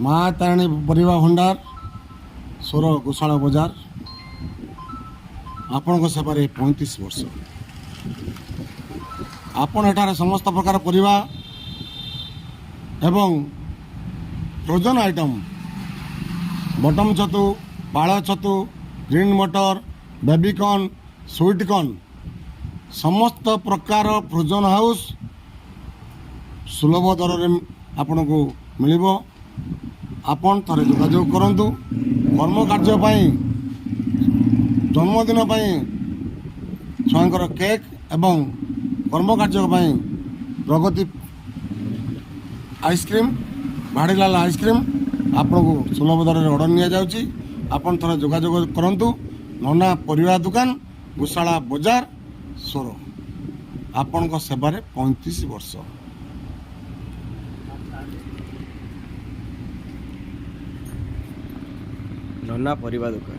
माँ तारिणी परिवा भंडार सोर गोशाला बजार आपण सेवार 35 वर्ष आपण एठार समस्त प्रकार परिवा एवं फ्रोजन आइटम बटम छतु पाल छतु ग्रीन मटर बेबीकॉर्न स्वीटकॉर्न समस्त प्रकार फ्रोजन हाउस सुलभ दर में आपण को मिल आपण थे जोगाजोग करूँ कर्म कार्य जन्मदिन छुआर केक एवं कर्म कार्य प्रगति आइसक्रीम भाड़ीलाल आइसक्रीम आपण को सुलभ दर में ऑर्डर नि जाऊँगी आपण थे जोगाजोग करूँ नना परिवा दुकान गोशाला बजार सोर आपण सेवार 35 वर्ष नन्ना परिवा दुकान।